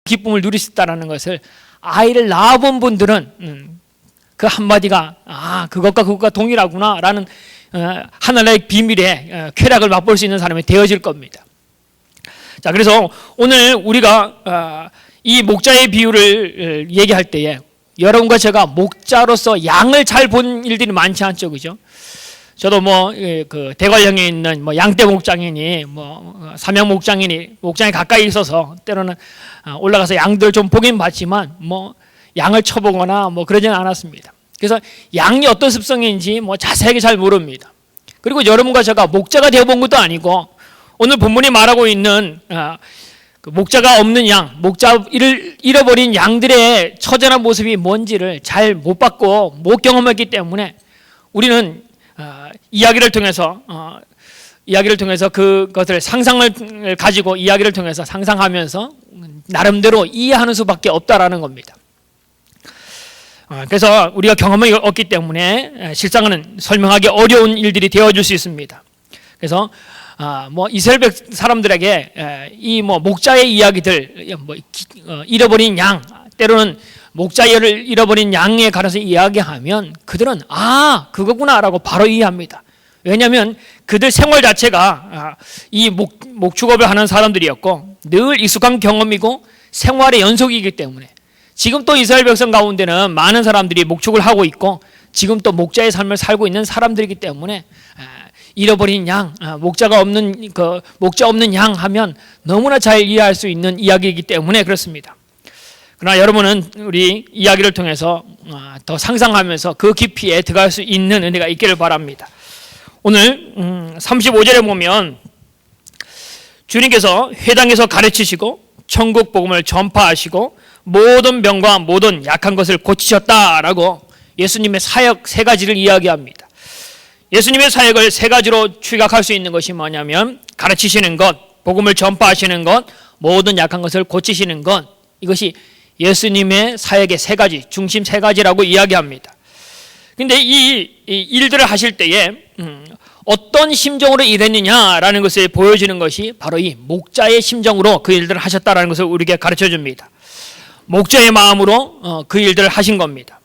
기쁨을 누릴 수 있다는 것을 아이를 낳아본 분들은 그 한마디가 그것과 동일하구나 라는 하나님의 비밀의 쾌락을 맛볼 수 있는 사람이 되어질 겁니다. 자, 그래서 오늘 우리가 이 목자의 비유를 얘기할 때에 여러분과 제가 목자로서 양을 잘 본 일들이 많지 않죠, 그죠? 저도 그 대관령에 있는 양떼 목장이니 삼양 목장이니 목장에 가까이 있어서 때로는 올라가서 양들 좀 보긴 봤지만 양을 쳐보거나 그러지는 않았습니다. 그래서 양이 어떤 습성인지 자세하게 잘 모릅니다. 그리고 여러분과 제가 목자가 되어본 것도 아니고 오늘 본문이 말하고 있는 그 목자가 없는 양, 목자를 잃어버린 양들의 처절한 모습이 뭔지를 잘 못 봤고 못 경험했기 때문에 우리는 이야기를 통해서 그것을 상상을 가지고 이야기를 통해서 상상하면서 나름대로 이해하는 수밖에 없다라는 겁니다. 그래서 우리가 경험이 없기 때문에 실상은 설명하기 어려운 일들이 되어줄 수 있습니다. 그래서 이스라엘 사람들에게 이 목자의 이야기들, 잃어버린 양, 때로는 목자를 잃어버린 양에 관해서 이야기하면 그들은 그거구나라고 바로 이해합니다. 왜냐하면 그들 생활 자체가 이 목축업을 하는 사람들이었고 늘 익숙한 경험이고 생활의 연속이기 때문에 지금 또 이스라엘 백성 가운데는 많은 사람들이 목축을 하고 있고 지금 또 목자의 삶을 살고 있는 사람들이기 때문에 잃어버린 양, 목자 없는 양 하면 너무나 잘 이해할 수 있는 이야기이기 때문에 그렇습니다. 그러나 여러분은 우리 이야기를 통해서 더 상상하면서 그 깊이에 들어갈 수 있는 은혜가 있기를 바랍니다. 오늘 35절에 보면 주님께서 회당에서 가르치시고 천국 복음을 전파하시고 모든 병과 모든 약한 것을 고치셨다라고 예수님의 사역 세 가지를 이야기합니다. 예수님의 사역을 세 가지로 추격할 수 있는 것이 뭐냐면 가르치시는 것, 복음을 전파하시는 것, 모든 약한 것을 고치시는 것, 이것이 예수님의 사역의 세 가지, 중심 세 가지라고 이야기합니다. 그런데 이 일들을 하실 때에 어떤 심정으로 일했느냐라는 것을 보여주는 것이 바로 이 목자의 심정으로 그 일들을 하셨다라는 것을 우리에게 가르쳐 줍니다. 목자의 마음으로 그 일들을 하신 겁니다.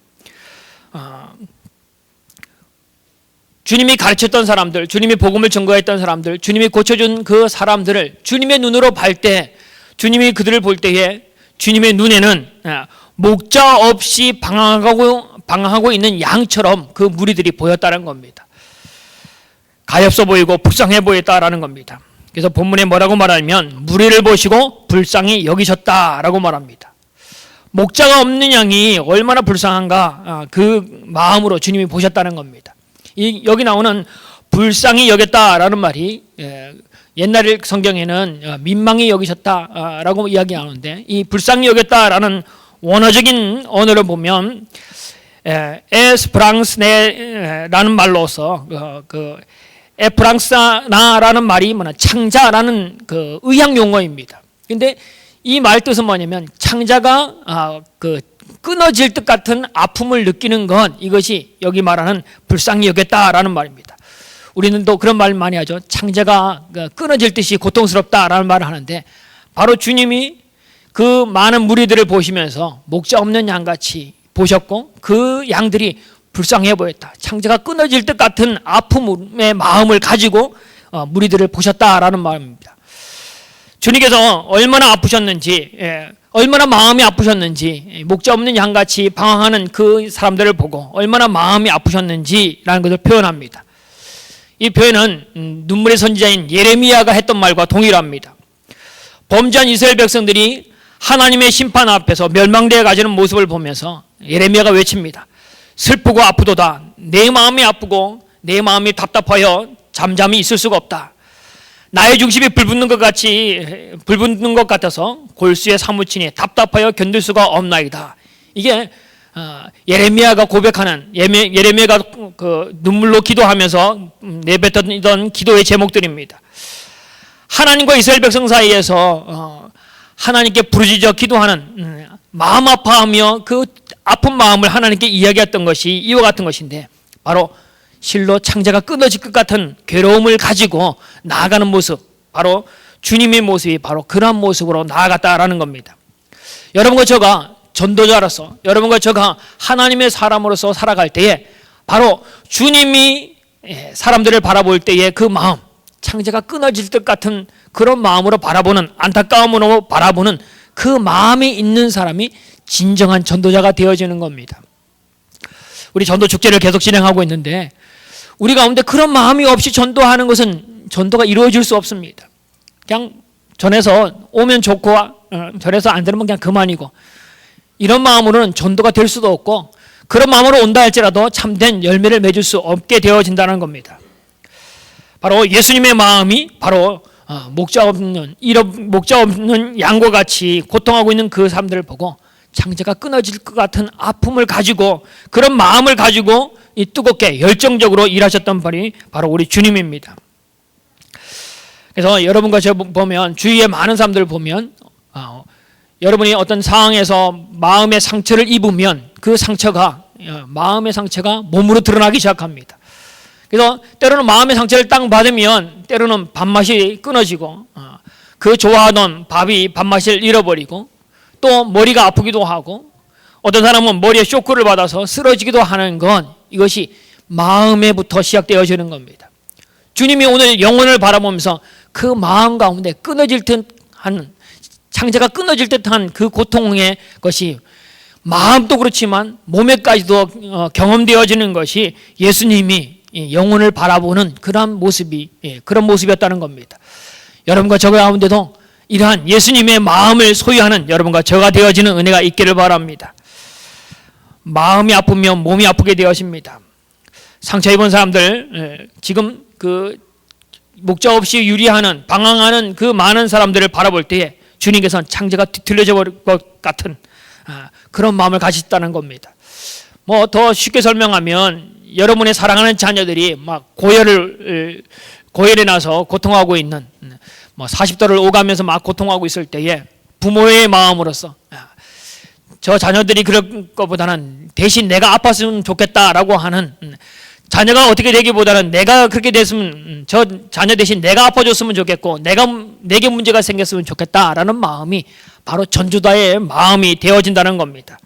주님이 가르쳤던 사람들, 주님이 복음을 전거했던 사람들, 주님이 고쳐준 그 사람들을 주님의 눈으로 볼 때, 주님이 그들을 볼 때에 주님의 눈에는 목자 없이 방황하고 있는 양처럼 그 무리들이 보였다는 겁니다. 가엾어 보이고 불쌍해 보였다라는 겁니다. 그래서 본문에 뭐라고 말하면 무리를 보시고 불쌍히 여기셨다라고 말합니다. 목자가 없는 양이 얼마나 불쌍한가 그 마음으로 주님이 보셨다는 겁니다. 여기 나오는 불쌍히 여겼다라는 말이 옛날 성경에는 민망히 여기셨다라고 이야기하는데 이 불쌍히 여겼다라는 원어적인 언어를 보면 에스프랑스네라는 말로서 그 에프랑스나라는 말이 창자라는 그 의학 용어입니다. 근데 이 말 뜻은 뭐냐면 창자가 그 끊어질 것 같은 아픔을 느끼는 것, 이것이 여기 말하는 불쌍히 여겼다라는 말입니다. 우리는 또 그런 말 많이 하죠. 창자가 끊어질 듯이 고통스럽다라는 말을 하는데 바로 주님이 그 많은 무리들을 보시면서 목자 없는 양같이 보셨고 그 양들이 불쌍해 보였다. 창자가 끊어질 것 같은 아픔의 마음을 가지고 무리들을 보셨다라는 말입니다. 주님께서 얼마나 아프셨는지, 얼마나 마음이 아프셨는지, 목자 없는 양같이 방황하는 그 사람들을 보고 얼마나 마음이 아프셨는지라는 것을 표현합니다. 이 표현은 눈물의 선지자인 예레미야가 했던 말과 동일합니다. 범죄한 이스라엘 백성들이 하나님의 심판 앞에서 멸망되어 가지는 모습을 보면서 예레미야가 외칩니다. 슬프고 아프도다. 내 마음이 아프고 내 마음이 답답하여 잠잠히 있을 수가 없다. 나의 중심이 불붙는 것 같아서 골수에 사무치니 답답하여 견딜 수가 없나이다. 이게 예레미야가 고백하는, 예레미야가 그 눈물로 기도하면서 내뱉던 기도의 제목들입니다. 하나님과 이스라엘 백성 사이에서 하나님께 부르짖어 기도하는 마음 아파하며 그 아픈 마음을 하나님께 이야기했던 것이 이와 같은 것인데 바로 실로 창자가 끊어질 것 같은 괴로움을 가지고 나아가는 모습, 바로 주님의 모습이 바로 그러한 모습으로 나아갔다라는 겁니다. 여러분과 저가 전도자로서, 여러분과 저가 하나님의 사람으로서 살아갈 때에 바로 주님이 사람들을 바라볼 때의 그 마음, 창자가 끊어질 것 같은 그런 마음으로 바라보는, 안타까움으로 바라보는 그 마음이 있는 사람이 진정한 전도자가 되어지는 겁니다. 우리 전도 축제를 계속 진행하고 있는데 우리 가운데 그런 마음이 없이 전도하는 것은 전도가 이루어질 수 없습니다. 그냥 전해서 오면 좋고 전해서 안 되면 그냥 그만이고, 이런 마음으로는 전도가 될 수도 없고, 그런 마음으로 온다 할지라도 참된 열매를 맺을 수 없게 되어진다는 겁니다. 바로 예수님의 마음이 바로 목자 없는 양과 같이 고통하고 있는 그 사람들을 보고 창자가 끊어질 것 같은 아픔을 가지고, 그런 마음을 가지고 이 뜨겁게 열정적으로 일하셨던 분이 바로 우리 주님입니다. 그래서 여러분과 저 보면, 주위에 많은 사람들을 보면 여러분이 어떤 상황에서 마음의 상처를 입으면 그 상처가, 마음의 상처가 몸으로 드러나기 시작합니다. 그래서 때로는 마음의 상처를 딱 받으면 때로는 밥맛이 끊어지고, 그 좋아하던 밥이 밥맛을 잃어버리고, 또 머리가 아프기도 하고, 어떤 사람은 머리에 쇼크를 받아서 쓰러지기도 하는 건 이것이 마음에부터 시작되어지는 겁니다. 주님이 오늘 영혼을 바라보면서 그 마음 가운데 끊어질 듯한, 창자가 끊어질 듯한 그 고통의 것이 마음도 그렇지만 몸에까지도 경험되어지는 것이 예수님이 영혼을 바라보는 그런 모습이었다는 겁니다. 여러분과 저 가운데도 이러한 예수님의 마음을 소유하는 여러분과 저가 되어지는 은혜가 있기를 바랍니다. 마음이 아프면 몸이 아프게 되어집니다. 상처 입은 사람들, 지금 그 목자 없이 유리하는, 방황하는 그 많은 사람들을 바라볼 때에 주님께서는 창자가 뒤틀려져 버릴 것 같은 그런 마음을 가지셨다는 겁니다. 뭐 더 쉽게 설명하면, 여러분의 사랑하는 자녀들이 막 고열에 나서 고통하고 있는, 뭐 40도를 오가면서 막 고통하고 있을 때에 부모의 마음으로서 저 자녀들이 그럴 것보다는 대신 내가 아팠으면 좋겠다라고 하는, 자녀가 어떻게 되기보다는 내가 그렇게 됐으면, 저 자녀 대신 내가 아파졌으면 좋겠고, 내게 문제가 생겼으면 좋겠다라는 마음이 바로 전도자의 마음이 되어진다는 겁니다.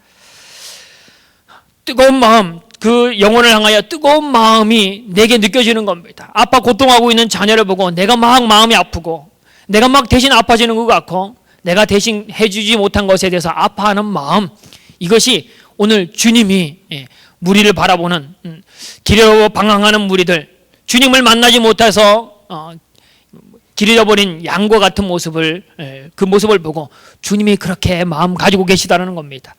뜨거운 마음, 그 영혼을 향하여 뜨거운 마음이 내게 느껴지는 겁니다. 아파 고통하고 있는 자녀를 보고 내가 막 마음이 아프고, 내가 막 대신 아파지는 것 같고, 내가 대신 해주지 못한 것에 대해서 아파하는 마음, 이것이 오늘 주님이 무리를 바라보는, 길을 방황하는 무리들, 주님을 만나지 못해서 길 잃어버린 양과 같은 모습을, 그 모습을 보고 주님이 그렇게 마음 가지고 계시다는 겁니다.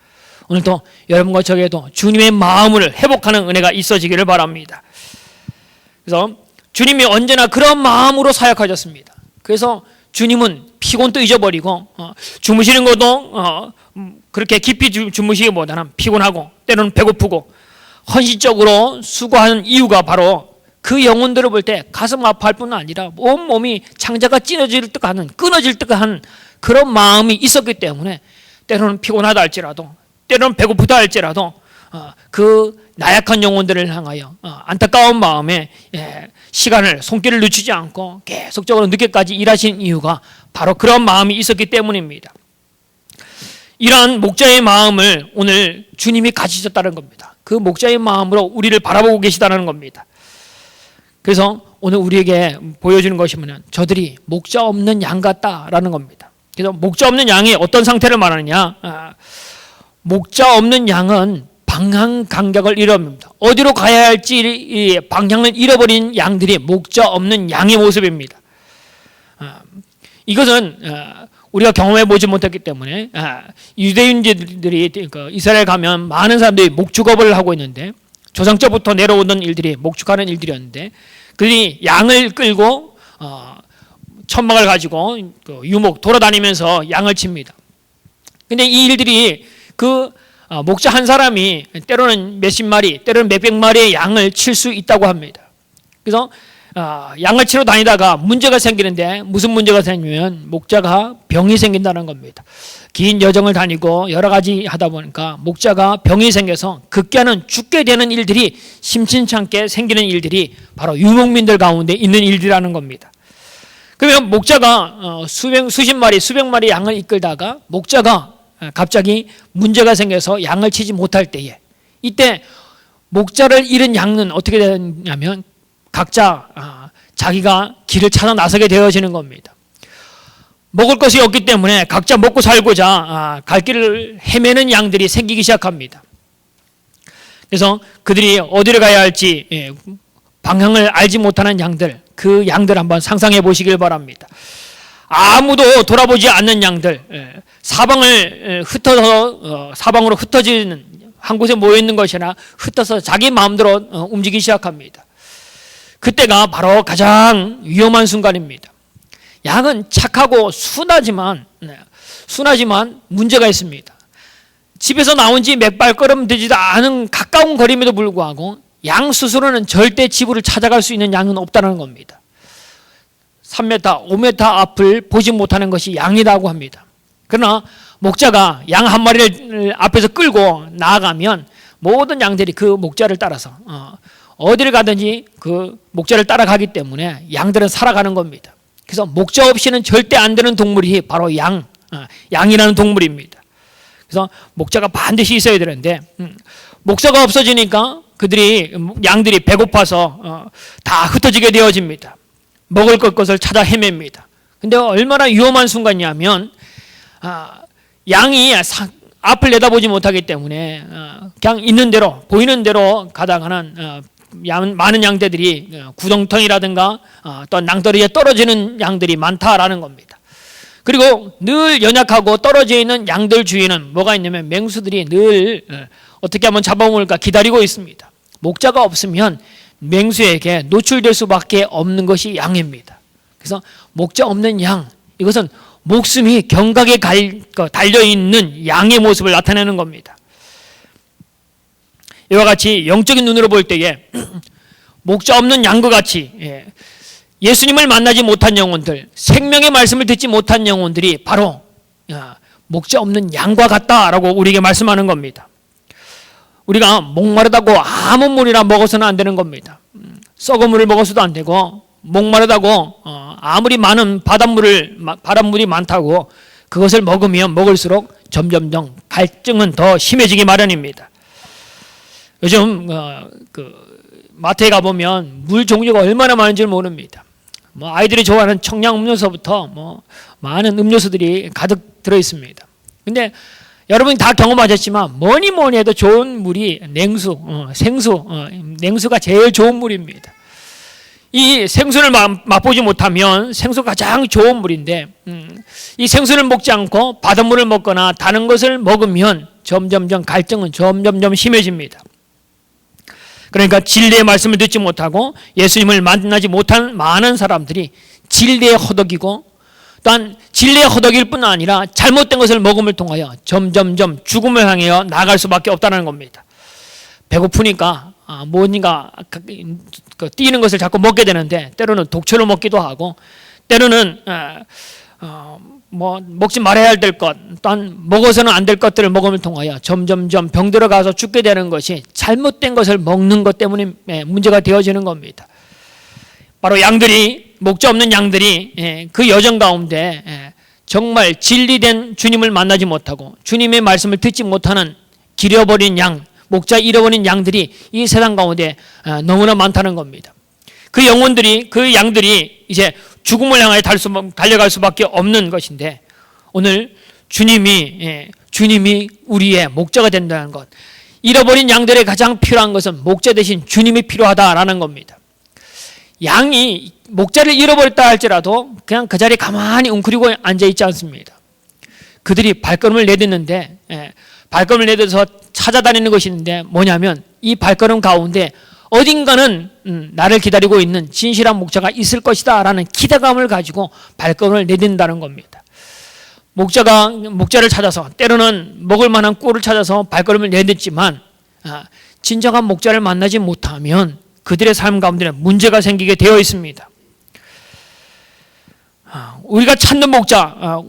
오늘도 여러분과 저에게도 주님의 마음을 회복하는 은혜가 있어지기를 바랍니다. 그래서 주님이 언제나 그런 마음으로 사역하셨습니다. 그래서 주님은 피곤도 잊어버리고, 주무시는 것도 그렇게 깊이 주무시기보다는 피곤하고 때로는 배고프고 헌신적으로 수고하는 이유가 바로 그 영혼들을 볼 때 가슴 아파할 뿐 아니라 온몸이 창자가 끊어질 듯한 그런 마음이 있었기 때문에 때로는 피곤하다 할지라도, 때로는 배고프다 할지라도 그 나약한 영혼들을 향하여 안타까운 마음에 시간을, 손길을 늦추지 않고 계속적으로 늦게까지 일하신 이유가 바로 그런 마음이 있었기 때문입니다. 이러한 목자의 마음을 오늘 주님이 가지셨다는 겁니다. 그 목자의 마음으로 우리를 바라보고 계시다는 겁니다. 그래서 오늘 우리에게 보여주는 것이 뭐냐면, 저들이 목자 없는 양 같다라는 겁니다. 그래서 목자 없는 양이 어떤 상태를 말하느냐, 목자 없는 양은 방향 감각을 잃어버립니다. 어디로 가야 할지 방향을 잃어버린 양들이 목자 없는 양의 모습입니다. 이것은 우리가 경험해 보지 못했기 때문에, 유대인들이 이스라엘 가면 많은 사람들이 목축업을 하고 있는데, 조상적부터 내려오던 일들이 목축하는 일들이었는데, 그들이 양을 끌고 천막을 가지고 유목 돌아다니면서 양을 칩니다. 근데 이 일들이 그 목자 한 사람이 때로는 몇십 마리, 때로는 몇백 마리의 양을 칠 수 있다고 합니다. 그래서 양을 치러 다니다가 문제가 생기는데, 무슨 문제가 생기면 목자가 병이 생긴다는 겁니다. 긴 여정을 다니고 여러 가지 하다 보니까 목자가 병이 생겨서 급기야는 죽게 되는 일들이, 심심찮게 생기는 일들이 바로 유목민들 가운데 있는 일이라는 겁니다. 그러면 목자가 수십 마리, 수백 마리 양을 이끌다가 목자가 갑자기 문제가 생겨서 양을 치지 못할 때에, 이때 목자를 잃은 양은 어떻게 되냐면 각자 자기가 길을 찾아 나서게 되어지는 겁니다. 먹을 것이 없기 때문에 각자 먹고 살고자 갈 길을 헤매는 양들이 생기기 시작합니다. 그래서 그들이 어디를 가야 할지 방향을 알지 못하는 양들, 그 양들 한번 상상해 보시길 바랍니다. 아무도 돌아보지 않는 양들, 사방을 흩어서 사방으로 흩어지는, 한 곳에 모여 있는 것이 아니라 흩어서 자기 마음대로 움직이기 시작합니다. 그때가 바로 가장 위험한 순간입니다. 양은 착하고 순하지만 문제가 있습니다. 집에서 나온 지 몇 발걸음 되지도 않은 가까운 거리임에도 불구하고 양 스스로는 절대 집을 찾아갈 수 있는 양은 없다는 겁니다. 3m, 5m 앞을 보지 못하는 것이 양이라고 합니다. 그러나 목자가 양 한 마리를 앞에서 끌고 나아가면 모든 양들이 그 목자를 따라서 어디를 가든지 그 목자를 따라가기 때문에 양들은 살아가는 겁니다. 그래서 목자 없이는 절대 안 되는 동물이 바로 양이라는 동물입니다. 그래서 목자가 반드시 있어야 되는데 목자가 없어지니까 양들이 배고파서 다 흩어지게 되어집니다. 먹을 것을 찾아 헤맵니다. 근데 얼마나 위험한 순간이냐면 양이 앞을 내다보지 못하기 때문에 그냥 있는 대로 보이는 대로 가다가는 많은 양떼들이 구덩텅이라든가 또 낭떠러지에 떨어지는 양들이 많다라는 겁니다. 그리고 늘 연약하고 떨어져 있는 양들 주위에는 뭐가 있냐면 맹수들이 늘 어떻게 하면 잡아먹을까 기다리고 있습니다. 목자가 없으면 맹수에게 노출될 수밖에 없는 것이 양입니다. 그래서 목자 없는 양, 이것은 목숨이 경각에 달려있는 양의 모습을 나타내는 겁니다. 이와 같이 영적인 눈으로 볼 때에 목자 없는 양과 같이 예수님을 만나지 못한 영혼들, 생명의 말씀을 듣지 못한 영혼들이 바로 목자 없는 양과 같다라고 우리에게 말씀하는 겁니다. 우리가 목마르다고 아무 물이나 먹어서는 안 되는 겁니다. 썩은 물을 먹어서도 안 되고, 목마르다고 아무리 많은 바닷물이 많다고 그것을 먹으면 먹을수록 점점점 갈증은 더 심해지기 마련입니다. 요즘 마트에 가보면 물 종류가 얼마나 많은지 모릅니다. 아이들이 좋아하는 청량 음료수부터 많은 음료수들이 가득 들어 있습니다. 근데 여러분이 다 경험하셨지만 뭐니 해도 좋은 물이 냉수가 제일 좋은 물입니다. 이 생수를 맛보지 못하면 생수가 가장 좋은 물인데 이 생수를 먹지 않고 바닷물을 먹거나 다른 것을 먹으면 점점점 갈증은 점점점 심해집니다. 그러니까 진리의 말씀을 듣지 못하고 예수님을 만나지 못한 많은 사람들이 진리에 허덕이고, 또한 진리에 허덕일 뿐 아니라 잘못된 것을 먹음을 통하여 점점점 죽음을 향해 나아갈 수밖에 없다는 겁니다. 배고프니까 뭔가 뛰는 것을 자꾸 먹게 되는데, 때로는 독초를 먹기도 하고, 때로는 먹지 말아야 할 것, 또한 먹어서는 안 될 것들을 먹음을 통하여 점점점 병들어 가서 죽게 되는 것이 잘못된 것을 먹는 것 때문에 문제가 되어지는 겁니다. 바로 목자 없는 양들이 그 여정 가운데 정말 진리된 주님을 만나지 못하고 주님의 말씀을 듣지 못하는 길어버린 양, 목자 잃어버린 양들이 이 세상 가운데 너무나 많다는 겁니다. 그 양들이 이제 죽음을 향해 달려갈 수밖에 없는 것인데, 오늘 주님이 우리의 목자가 된다는 것, 잃어버린 양들의 가장 필요한 것은 목자 대신 주님이 필요하다라는 겁니다. 양이 목자를 잃어버렸다 할지라도 그냥 그 자리에 가만히 웅크리고 앉아있지 않습니다. 그들이 발걸음을 내딛는데, 발걸음을 내딛어서 찾아다니는 것이 있는데 뭐냐면, 이 발걸음 가운데 어딘가는 나를 기다리고 있는 진실한 목자가 있을 것이다 라는 기대감을 가지고 발걸음을 내딛는다는 겁니다. 목자를 찾아서, 때로는 먹을 만한 꿀을 찾아서 발걸음을 내딛지만 진정한 목자를 만나지 못하면 그들의 삶 가운데 문제가 생기게 되어 있습니다. 우리가 찾는 목자,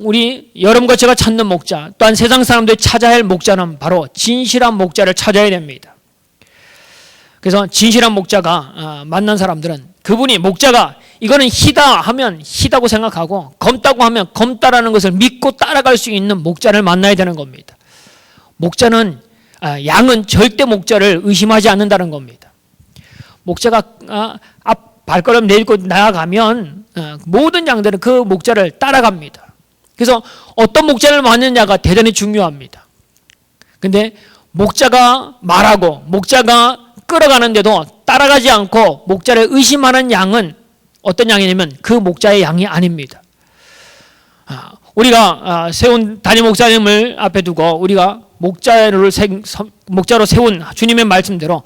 여러분과 제가 찾는 목자, 또한 세상 사람들이 찾아야 할 목자는 바로 진실한 목자를 찾아야 됩니다. 그래서 진실한 목자가 만난 사람들은, 목자가 이거는 희다 하면 희다고 생각하고 검다고 하면 검다라는 것을 믿고 따라갈 수 있는 목자를 만나야 되는 겁니다. 양은 절대 목자를 의심하지 않는다는 겁니다. 목자가 앞 발걸음 내딛고 나아가면 모든 양들은 그 목자를 따라갑니다. 그래서 어떤 목자를 만느냐가 대단히 중요합니다. 근데 목자가 말하고 목자가 끌어가는데도 따라가지 않고 목자를 의심하는 양은 어떤 양이냐면 그 목자의 양이 아닙니다. 우리가 세운 담임 목사님을 앞에 두고 우리가 목자로 세운 주님의 말씀대로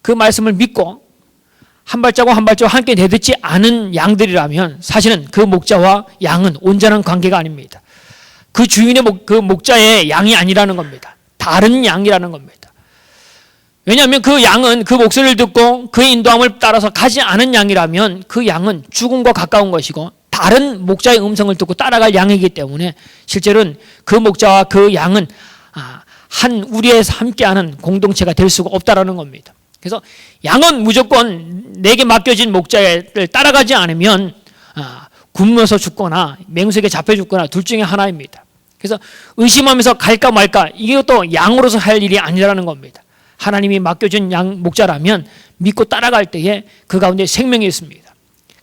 그 말씀을 믿고 한 발자국 한 발자국 함께 내딛지 않은 양들이라면 사실은 그 목자와 양은 온전한 관계가 아닙니다. 그 주인의 그 목자의 양이 아니라는 겁니다. 다른 양이라는 겁니다. 왜냐하면 그 양은 그 목소리를 듣고 그의 인도함을 따라서 가지 않은 양이라면 그 양은 죽음과 가까운 것이고 다른 목자의 음성을 듣고 따라갈 양이기 때문에 실제로는 그 목자와 그 양은 한 우리에서 함께하는 공동체가 될 수가 없다라는 겁니다. 그래서 양은 무조건 내게 맡겨진 목자를 따라가지 않으면 굶어서 죽거나 맹수에게 잡혀 죽거나 둘 중에 하나입니다. 그래서 의심하면서 갈까 말까 이것도 양으로서 할 일이 아니라는 겁니다. 하나님이 맡겨준 목자라면 믿고 따라갈 때에 그 가운데 생명이 있습니다.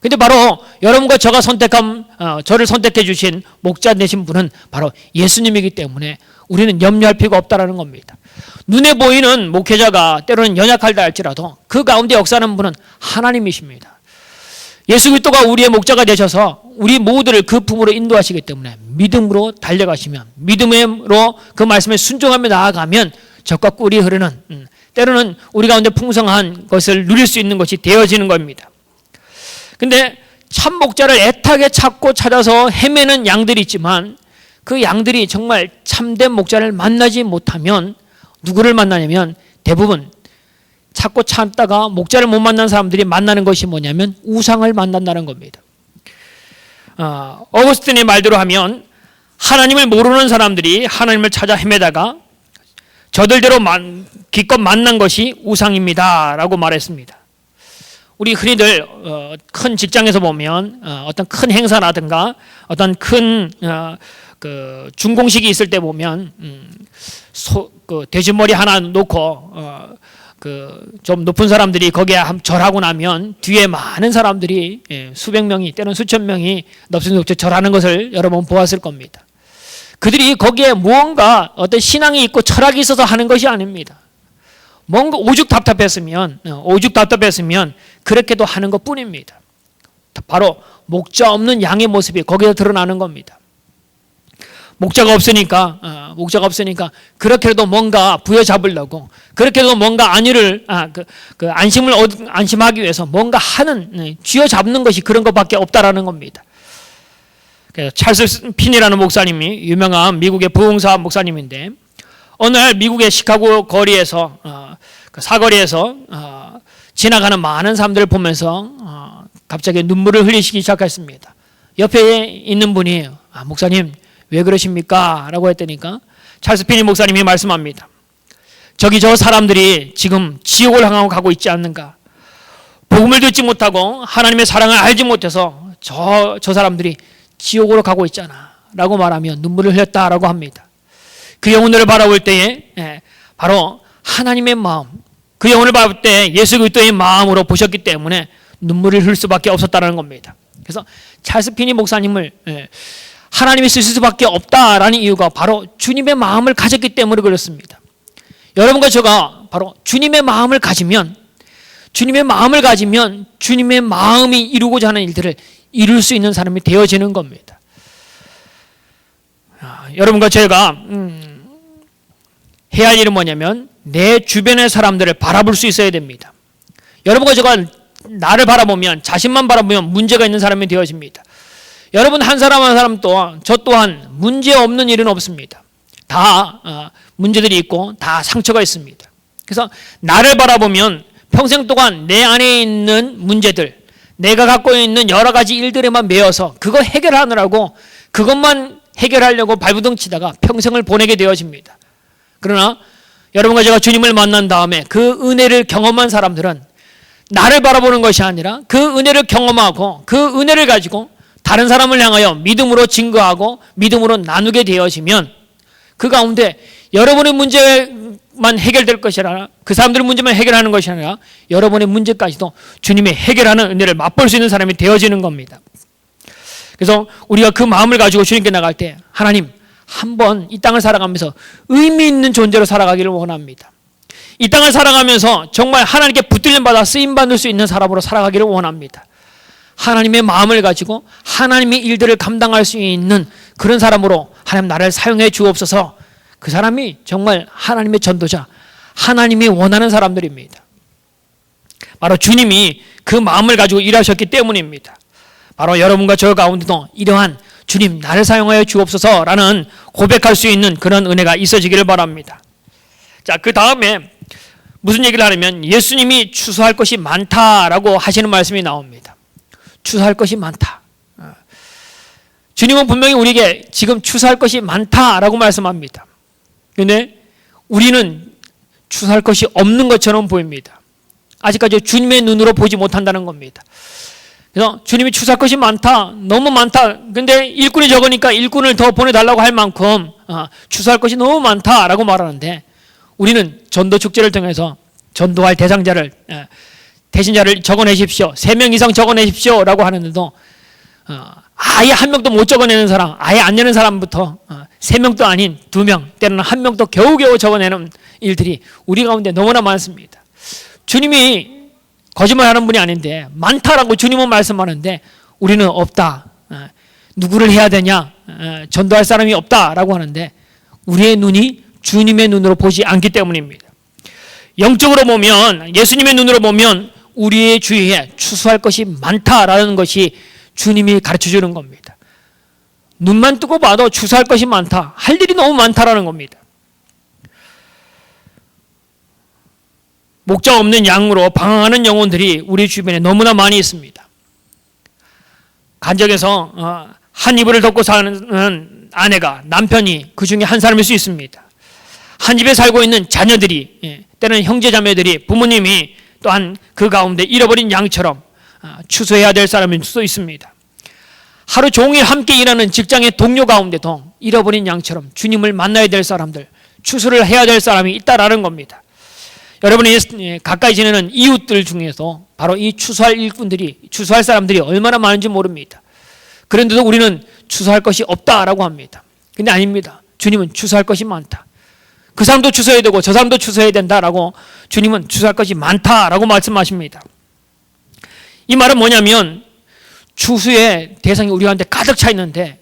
근데 바로 여러분과 저를 선택해 주신 목자 되신 분은 바로 예수님이기 때문에 우리는 염려할 필요가 없다라는 겁니다. 눈에 보이는 목회자가 때로는 연약하다 할지라도 그 가운데 역사하는 분은 하나님이십니다. 예수 그리스도가 우리의 목자가 되셔서 우리 모두를 그 품으로 인도하시기 때문에 믿음으로 달려가시면 믿음으로 그 말씀에 순종하며 나아가면 적과 꿀이 흐르는 때로는 우리 가운데 풍성한 것을 누릴 수 있는 것이 되어지는 겁니다. 근데 참 목자를 애타게 찾고 찾아서 헤매는 양들이 있지만 그 양들이 정말 참된 목자를 만나지 못하면 누구를 만나냐면 대부분 찾고 찾다가 목자를 못 만난 사람들이 만나는 것이 뭐냐면 우상을 만난다는 겁니다. 어거스틴의 말대로 하면 하나님을 모르는 사람들이 하나님을 찾아 헤매다가 저들대로 기껏 만난 것이 우상입니다 라고 말했습니다. 우리 흔히들 큰 직장에서 보면 어떤 큰 행사라든가 어떤 큰 준공식이 있을 때 보면 돼지머리 하나 놓고 좀 높은 사람들이 거기에 절하고 나면 뒤에 많은 사람들이 수백 명이 때로는 수천 명이 넙죽넙죽 절하는 것을 여러 번 보았을 겁니다. 그들이 거기에 무언가 어떤 신앙이 있고 철학이 있어서 하는 것이 아닙니다. 뭔가 오죽 답답했으면 그렇게도 하는 것 뿐입니다. 바로 목자 없는 양의 모습이 거기서 드러나는 겁니다. 목자가 없으니까 그렇게라도 뭔가 부여잡으려고 그렇게도 뭔가 안심하기 위해서 뭔가 하는 쥐어잡는 것이 그런 것밖에 없다라는 겁니다. 그래서 찰스 핀이라는 목사님이 유명한 미국의 부흥사 목사님인데 어느 날 미국의 시카고 거리에서 사거리에서 지나가는 많은 사람들을 보면서 갑자기 눈물을 흘리시기 시작했습니다. 옆에 있는 분이 목사님 왜 그러십니까? 라고 했더니까 찰스 피니 목사님이 말씀합니다. 저기 저 사람들이 지금 지옥을 향하고 가고 있지 않는가? 복음을 듣지 못하고 하나님의 사랑을 알지 못해서 저 사람들이 지옥으로 가고 있잖아 라고 말하며 눈물을 흘렸다라고 합니다. 그 영혼들을 바라볼 때에 바로 하나님의 마음, 그 영혼을 바라볼 때 예수 그리스도의 마음으로 보셨기 때문에 눈물을 흘릴 수밖에 없었다는 겁니다. 그래서 찰스 피니 목사님을 하나님이 쓰실 수밖에 없다라는 이유가 바로 주님의 마음을 가졌기 때문에 그렇습니다. 여러분과 제가 바로 주님의 마음을 가지면 주님의 마음이 이루고자 하는 일들을 이룰 수 있는 사람이 되어지는 겁니다. 여러분과 제가 해야 할 일은 뭐냐면 내 주변의 사람들을 바라볼 수 있어야 됩니다. 여러분과 제가 나를 바라보면 자신만 바라보면 문제가 있는 사람이 되어집니다. 여러분 한 사람 한 사람 또한 저 또한 문제 없는 일은 없습니다. 다 문제들이 있고 다 상처가 있습니다. 그래서 나를 바라보면 평생 동안 내 안에 있는 문제들 내가 갖고 있는 여러 가지 일들에만 매여서 그거 해결하느라고 그것만 해결하려고 발부둥 치다가 평생을 보내게 되어집니다. 그러나 여러분과 제가 주님을 만난 다음에 그 은혜를 경험한 사람들은 나를 바라보는 것이 아니라 그 은혜를 경험하고 그 은혜를 가지고 다른 사람을 향하여 믿음으로 증거하고 믿음으로 나누게 되어지면 그 가운데 여러분의 문제만 해결될 것이 아니라 그 사람들의 문제만 해결하는 것이 아니라 여러분의 문제까지도 주님의 해결하는 은혜를 맛볼 수 있는 사람이 되어지는 겁니다. 그래서 우리가 그 마음을 가지고 주님께 나갈 때 하나님 한번 이 땅을 살아가면서 의미 있는 존재로 살아가기를 원합니다. 이 땅을 살아가면서 정말 하나님께 붙들림 받아 쓰임 받을 수 있는 사람으로 살아가기를 원합니다. 하나님의 마음을 가지고 하나님의 일들을 감당할 수 있는 그런 사람으로 하나님 나를 사용해 주옵소서. 그 사람이 정말 하나님의 전도자, 하나님이 원하는 사람들입니다. 바로 주님이 그 마음을 가지고 일하셨기 때문입니다. 바로 여러분과 저 가운데도 이러한 주님 나를 사용하여 주옵소서라는 고백할 수 있는 그런 은혜가 있어지기를 바랍니다. 자, 그 다음에 무슨 얘기를 하냐면 예수님이 추수할 것이 많다라고 하시는 말씀이 나옵니다. 추수할 것이 많다. 주님은 분명히 우리에게 지금 추수할 것이 많다라고 말씀합니다. 그런데 우리는 추수할 것이 없는 것처럼 보입니다. 아직까지 주님의 눈으로 보지 못한다는 겁니다. 그래서 주님이 추수할 것이 많다, 너무 많다. 근데 일꾼이 적으니까 일꾼을 더 보내달라고 할 만큼 추수할 것이 너무 많다라고 말하는데 우리는 전도 축제를 통해서 전도할 대신자를 적어내십시오. 3명 이상 적어내십시오라고 하는데도 아예 한 명도 못 적어내는 사람, 아예 안 내는 사람부터 3명도 아닌 2명, 때로는 1명도 겨우겨우 적어내는 일들이 우리 가운데 너무나 많습니다. 주님이 거짓말하는 분이 아닌데 많다라고 주님은 말씀하는데 우리는 없다. 누구를 해야 되냐? 전도할 사람이 없다라고 하는데 우리의 눈이 주님의 눈으로 보지 않기 때문입니다. 영적으로 보면 예수님의 눈으로 보면 우리의 주위에 추수할 것이 많다라는 것이 주님이 가르쳐주는 겁니다. 눈만 뜨고 봐도 추수할 것이 많다. 할 일이 너무 많다라는 겁니다. 목자 없는 양으로 방황하는 영혼들이 우리 주변에 너무나 많이 있습니다. 간적에서 한 이불을 덮고 사는 아내가 남편이 그 중에 한 사람일 수 있습니다. 한 집에 살고 있는 자녀들이 때로는 형제자매들이 부모님이 또한 그 가운데 잃어버린 양처럼 추수해야 될 사람일 수도 있습니다. 하루 종일 함께 일하는 직장의 동료 가운데도 잃어버린 양처럼 주님을 만나야 될 사람들, 추수를 해야 될 사람이 있다라는 겁니다. 여러분이 가까이 지내는 이웃들 중에서 바로 이 추수할 일꾼들이, 추수할 사람들이 얼마나 많은지 모릅니다. 그런데도 우리는 추수할 것이 없다라고 합니다. 근데 아닙니다. 주님은 추수할 것이 많다. 그 사람도 추수해야 되고 저 사람도 추수해야 된다라고 주님은 추수할 것이 많다라고 말씀하십니다. 이 말은 뭐냐면 추수의 대상이 우리 가운데 가득 차 있는데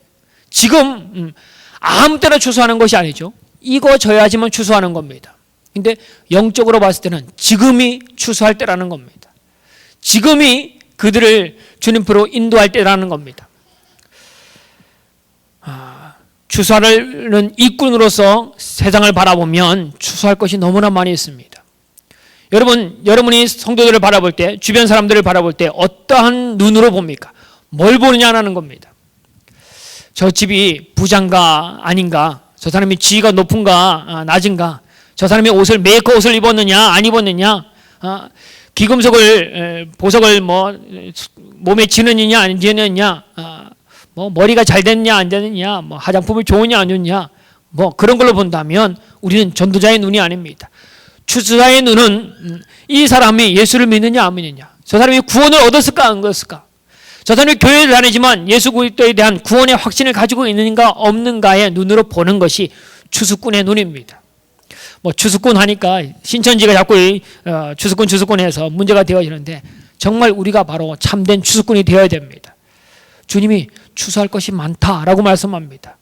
지금 아무 때나 추수하는 것이 아니죠. 익어져야지만 추수하는 겁니다. 근데 영적으로 봤을 때는 지금이 추수할 때라는 겁니다. 지금이 그들을 주님께로 인도할 때라는 겁니다. 추수하는 일꾼으로서 세상을 바라보면 추수할 것이 너무나 많이 있습니다. 여러분이 성도들을 바라볼 때, 주변 사람들을 바라볼 때 어떠한 눈으로 봅니까? 뭘 보느냐는 겁니다. 저 집이 부자인가 아닌가, 저 사람이 지위가 높은가 낮은가, 저 사람이 메이커 옷을 입었느냐 안 입었느냐, 기금속을 보석을 몸에 지느냐 안 지느냐, 머리가 잘 됐냐 안 됐느냐, 화장품이 좋으냐 안 좋냐, 그런 걸로 본다면 우리는 전도자의 눈이 아닙니다. 추수자의 눈은 이 사람이 예수를 믿느냐 안 믿느냐, 저 사람이 구원을 얻었을까 안 얻었을까, 저 사람이 교회를 다니지만 예수 그리스도에 대한 구원의 확신을 가지고 있는가 없는가의 눈으로 보는 것이 추수꾼의 눈입니다. 추수꾼 하니까 신천지가 자꾸 추수꾼 해서 문제가 되어지는데 정말 우리가 바로 참된 추수꾼이 되어야 됩니다. 주님이 추수할 것이 많다라고 말씀합니다.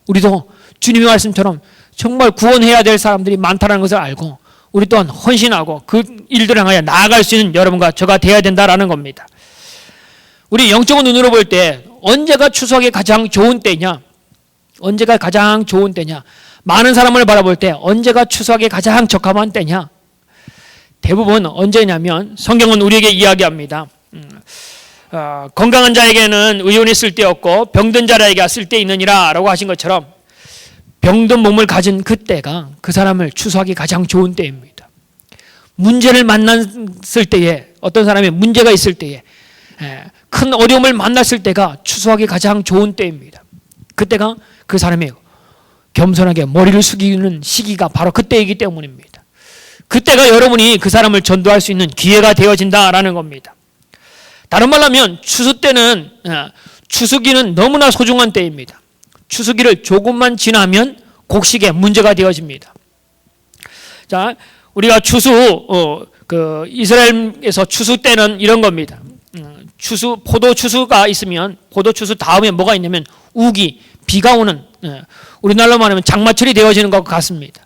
우리도 주님의 말씀처럼 정말 구원해야 될 사람들이 많다는 것을 알고 우리 또한 헌신하고 그 일들을 향하여 나아갈 수 있는 여러분과 저가 되어야 된다라는 겁니다. 우리 영적인 눈으로 볼 때 언제가 추수하기 가장 좋은 때냐? 언제가 가장 좋은 때냐? 많은 사람을 바라볼 때 언제가 추수하기 가장 적합한 때냐? 대부분 언제냐면 성경은 우리에게 이야기합니다. 건강한 자에게는 의원이 쓸데없고 병든 자에게 쓸데 있느니라 라고 하신 것처럼 병든 몸을 가진 그때가 그 사람을 추수하기 가장 좋은 때입니다. 문제를 만났을 때에, 어떤 사람이 문제가 있을 때에, 큰 어려움을 만났을 때가 추수하기 가장 좋은 때입니다. 그때가 그 사람이 겸손하게 머리를 숙이는 시기가 바로 그때이기 때문입니다. 그때가 여러분이 그 사람을 전도할 수 있는 기회가 되어진다라는 겁니다. 다른 말로 하면 추수 때는, 추수기는 너무나 소중한 때입니다. 추수기를 조금만 지나면 곡식에 문제가 되어집니다. 자, 우리가 이스라엘에서 추수 때는 이런 겁니다. 포도 추수가 있으면 포도 추수 다음에 뭐가 있냐면 우기, 비가 오는, 우리나라로 말하면 장마철이 되어지는 것 같습니다.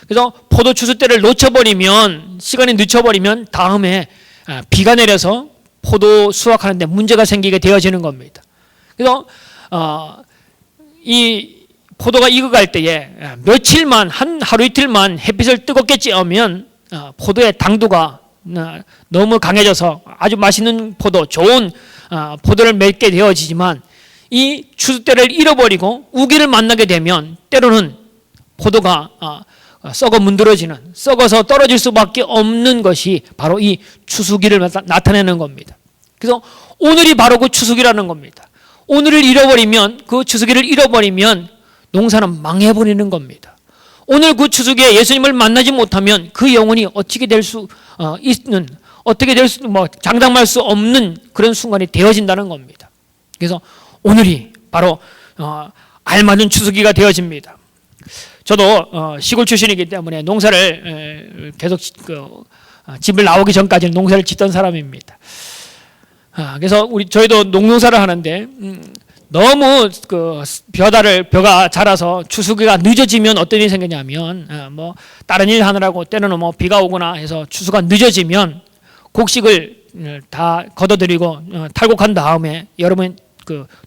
그래서 포도 추수 때를 놓쳐버리면, 시간이 늦춰버리면 다음에 비가 내려서 포도 수확하는데 문제가 생기게 되어지는 겁니다. 그래서 이 포도가 익어갈 때에 며칠만, 하루 이틀만 햇빛을 뜨겁게 쬐으면 포도의 당도가 너무 강해져서 아주 맛있는 포도, 좋은 포도를 맺게 되어지지만, 이 추수 때를 잃어버리고 우기를 만나게 되면 때로는 포도가 썩어 문드러지는, 썩어서 떨어질 수밖에 없는 것이 바로 이 추수기를 나타내는 겁니다. 그래서 오늘이 바로 그 추수기라는 겁니다. 오늘을 잃어버리면, 그 추수기를 잃어버리면 농사는 망해버리는 겁니다. 오늘 그 추수기에 예수님을 만나지 못하면 그 영혼이 어떻게 될 수 있는, 장담할 수 없는 그런 순간이 되어진다는 겁니다. 그래서 오늘이 바로 알맞은 추수기가 되어집니다. 저도 시골 출신이기 때문에 농사를 계속 집을 나오기 전까지는 농사를 짓던 사람입니다. 그래서 저희도 농사를 하는데 너무 벼가 자라서 추수기가 늦어지면 어떤 일이 생기냐면, 다른 일 하느라고 때로는 비가 오거나 해서 추수가 늦어지면 곡식을 다 걷어들이고 탈곡한 다음에 여러분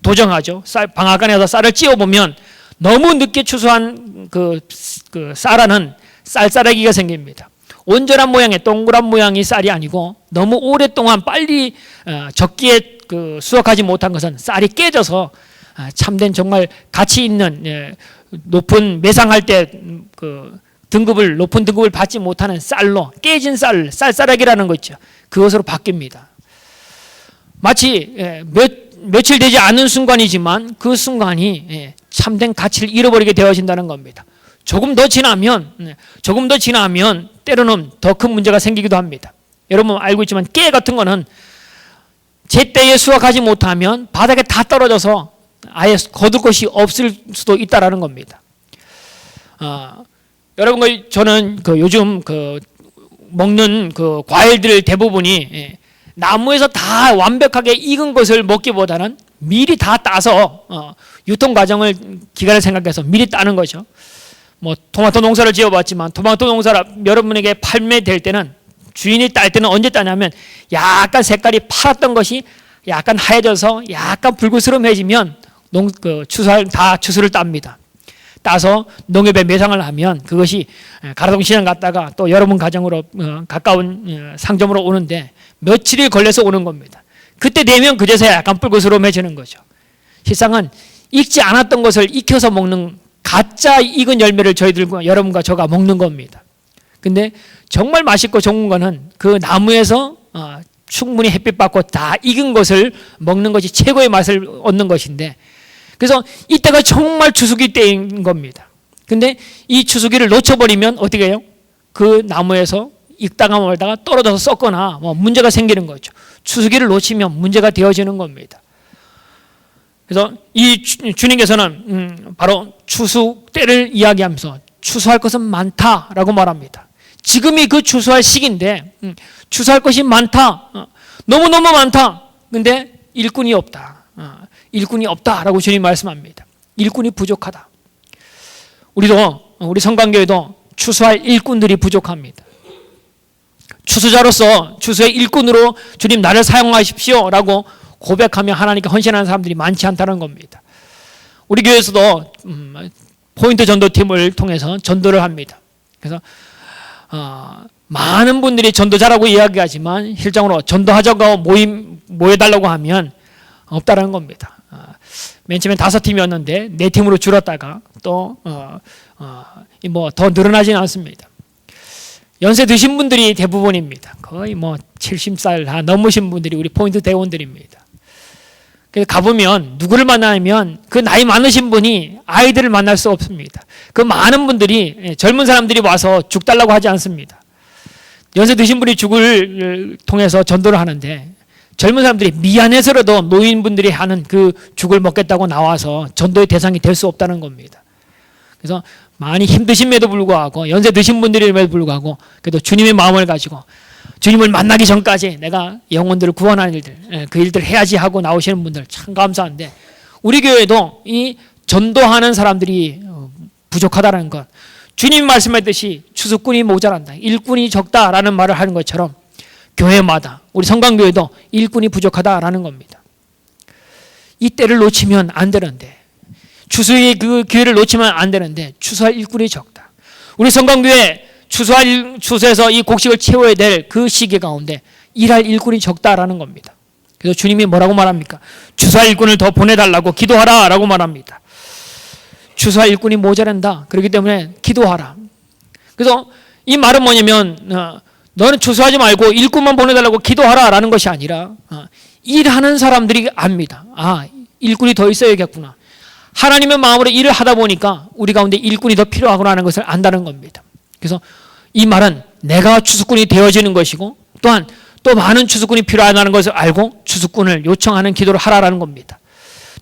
도정하죠. 방앗간에서 쌀을 찧어보면 너무 늦게 추수한 쌀에는 쌀쌀하기가 생깁니다. 온전한 모양의 동그란 모양이 쌀이 아니고 너무 오랫동안 빨리 적기에 수확하지 못한 것은 쌀이 깨져서 참된 정말 가치 있는, 높은 매상할 때 높은 등급을 받지 못하는 쌀로, 깨진 쌀쌀하기라는 거 있죠. 그것으로 바뀝니다. 마치 며칠 되지 않은 순간이지만 그 순간이 참된 가치를 잃어버리게 되어진다는 겁니다. 조금 더 지나면 때로는 더 큰 문제가 생기기도 합니다. 여러분 알고 있지만 깨 같은 거는 제때에 수확하지 못하면 바닥에 다 떨어져서 아예 거둘 것이 없을 수도 있다라는 겁니다. 여러분, 저는 요즘 먹는 과일들 대부분이 나무에서 다 완벽하게 익은 것을 먹기보다는 미리 다 따서 유통 과정을 기간을 생각해서 미리 따는 거죠. 토마토 농사를 지어봤지만 토마토 농사를 여러분에게 판매될 때는, 주인이 딸 때는 언제 따냐면 약간 색깔이 파랗던 것이 약간 하얘져서 약간 불그스름해지면 추수를 땁니다. 따서 농협에 매상을 하면 그것이 가라동 시장 갔다가 또 여러분 가정으로 가까운 상점으로 오는데 며칠이 걸려서 오는 겁니다. 그때 되면 그제서야 약간 불그스름해지는 거죠. 실상은 익지 않았던 것을 익혀서 먹는 가짜 익은 열매를 저희들과 여러분과 저가 먹는 겁니다. 근데 정말 맛있고 좋은 거는 그 나무에서 충분히 햇빛 받고 다 익은 것을 먹는 것이 최고의 맛을 얻는 것인데, 그래서 이때가 정말 추수기 때인 겁니다. 근데 이 추수기를 놓쳐버리면 어떻게 해요? 그 나무에서 익다가 말다가 떨어져서 썩거나 문제가 생기는 거죠. 추수기를 놓치면 문제가 되어지는 겁니다. 그래서 이 주님께서는 바로 추수 때를 이야기하면서 추수할 것은 많다라고 말합니다. 지금이 그 추수할 시기인데 추수할 것이 많다, 너무너무 많다. 근데 일꾼이 없다, 일꾼이 없다라고 주님 말씀합니다. 일꾼이 부족하다. 우리 성관교회도 추수할 일꾼들이 부족합니다. 추수자로서 추수의 일꾼으로 주님 나를 사용하십시오라고 고백하며 하나님께 헌신하는 사람들이 많지 않다는 겁니다. 우리 교회에서도 포인트 전도팀을 통해서 전도를 합니다. 그래서 많은 분들이 전도자라고 이야기하지만 실장으로 전도하자고 모여달라고 하면 없다라는 겁니다. 맨 처음엔 5팀이었는데 4팀으로 줄었다가 또 더 늘어나지는 않습니다. 연세 드신 분들이 대부분입니다. 거의 뭐 70살 다 넘으신 분들이 우리 포인트 대원들입니다. 그래서 가보면 누구를 만나면 그 나이 많으신 분이 아이들을 만날 수 없습니다. 그 많은 분들이 젊은 사람들이 와서 죽 달라고 하지 않습니다. 연세 드신 분이 죽을 통해서 전도를 하는데 젊은 사람들이 미안해서라도 노인분들이 하는 그 죽을 먹겠다고 나와서 전도의 대상이 될 수 없다는 겁니다. 그래서 많이 힘드심에도 불구하고 연세 드신 분들임에도 불구하고 그래도 주님의 마음을 가지고 주님을 만나기 전까지 내가 영혼들을 구원하는 일들, 그 일들 해야지 하고 나오시는 분들 참 감사한데 우리 교회도 이 전도하는 사람들이 부족하다는 것, 주님 말씀하셨듯이 추수꾼이 모자란다, 일꾼이 적다라는 말을 하는 것처럼 교회마다 우리 성강교회도 일꾼이 부족하다라는 겁니다. 이 때를 놓치면 안 되는데, 추수의 그 기회를 놓치면 안 되는데 추수할 일꾼이 적다. 우리 성강교회 추수해서 이 곡식을 채워야 될 그 시기 가운데 일할 일꾼이 적다라는 겁니다. 그래서 주님이 뭐라고 말합니까? 추수할 일꾼을 더 보내달라고 기도하라라고 말합니다. 추수할 일꾼이 모자란다. 그렇기 때문에 기도하라. 그래서 이 말은 뭐냐면 너는 추수하지 말고 일꾼만 보내달라고 기도하라라는 것이 아니라 일하는 사람들이 압니다. 아, 일꾼이 더 있어야겠구나. 하나님의 마음으로 일을 하다 보니까 우리 가운데 일꾼이 더 필요하구나 하는 것을 안다는 겁니다. 그래서 이 말은 내가 추수꾼이 되어지는 것이고 또한 또 많은 추수꾼이 필요하다는 것을 알고 추수꾼을 요청하는 기도를 하라라는 겁니다.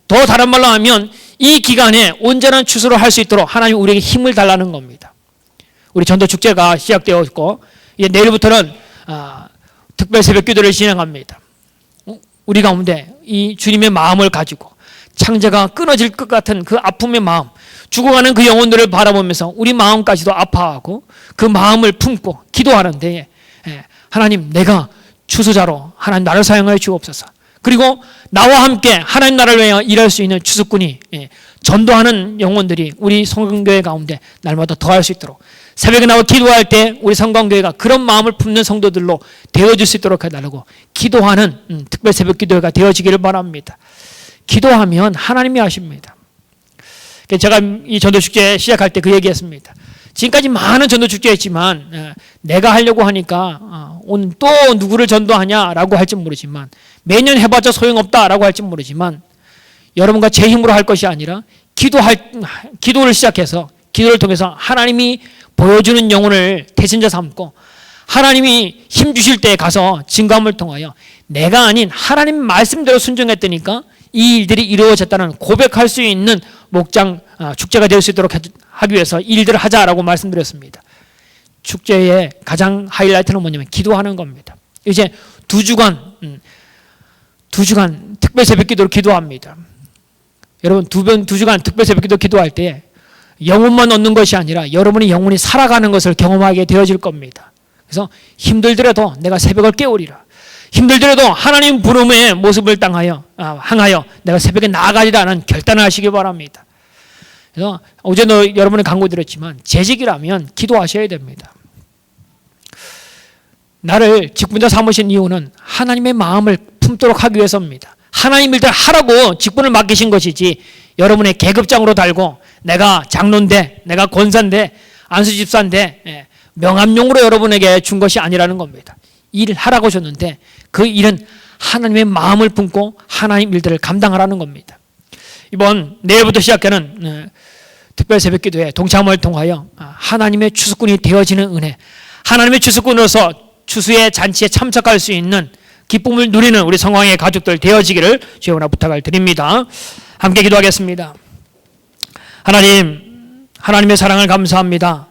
더 다른 말로 하면 이 기간에 온전한 추수를 할 수 있도록 하나님 우리에게 힘을 달라는 겁니다. 우리 전도축제가 시작되어 있고 이제 내일부터는 특별 새벽 기도를 진행합니다. 우리 가운데 이 주님의 마음을 가지고 창자가 끊어질 것 같은 그 아픔의 마음, 죽어가는 그 영혼들을 바라보면서 우리 마음까지도 아파하고 그 마음을 품고 기도하는데 하나님 내가 추수자로 하나님 나를 사용하여 주옵소서. 그리고 나와 함께 하나님 나라를 위하여 일할 수 있는 추수꾼이 전도하는 영혼들이 우리 성강교회 가운데 날마다 더할 수 있도록 새벽에 나와 기도할 때 우리 성강교회가 그런 마음을 품는 성도들로 되어질 수 있도록 해달라고 기도하는 특별 새벽 기도회가 되어지기를 바랍니다. 기도하면 하나님이 하십니다. 제가 이 전도축제 시작할 때 그 얘기했습니다. 지금까지 많은 전도축제 했지만 내가 하려고 하니까 오늘 또 누구를 전도하냐라고 할지 모르지만 매년 해봤자 소용없다라고 할지 모르지만 여러분과 제 힘으로 할 것이 아니라 기도를 시작해서 기도를 통해서 하나님이 보여주는 영혼을 대신자 삼고 하나님이 힘 주실 때 가서 증거함을 통하여 내가 아닌 하나님 말씀대로 순종했다니까 이 일들이 이루어졌다는 고백할 수 있는 목장 축제가 될 수 있도록 하기 위해서 이 일들을 하자라고 말씀드렸습니다. 축제의 가장 하이라이트는 뭐냐면 기도하는 겁니다. 이제 두 주간 특별 새벽기도를 기도합니다. 여러분 두 주간 특별 새벽기도 기도할 때 영혼만 얻는 것이 아니라 여러분의 영혼이 살아가는 것을 경험하게 되어질 겁니다. 그래서 힘들더라도 내가 새벽을 깨우리라. 힘들더라도 하나님 부름의 모습을 향하여 내가 새벽에 나아가리라는 결단을 하시기 바랍니다. 그래서 어제도 여러분의 강구 드렸지만 재직이라면 기도하셔야 됩니다. 나를 직분자 삼으신 이유는 하나님의 마음을 품도록 하기 위해서입니다. 하나님 일들 하라고 직분을 맡기신 것이지 여러분의 계급장으로 달고 내가 장로인데 내가 권사인데 안수집사인데 명함용으로 여러분에게 준 것이 아니라는 겁니다. 일을 하라고 줬는데 그 일은 하나님의 마음을 품고 하나님 일들을 감당하라는 겁니다. 이번 내일부터 시작하는 특별 새벽기도에 동참을 통하여 하나님의 추수꾼이 되어지는 은혜, 하나님의 추수꾼으로서 추수의 잔치에 참석할 수 있는 기쁨을 누리는 우리 성황의 가족들 되어지기를 주여나 부탁을 드립니다. 함께 기도하겠습니다. 하나님, 하나님의 사랑을 감사합니다.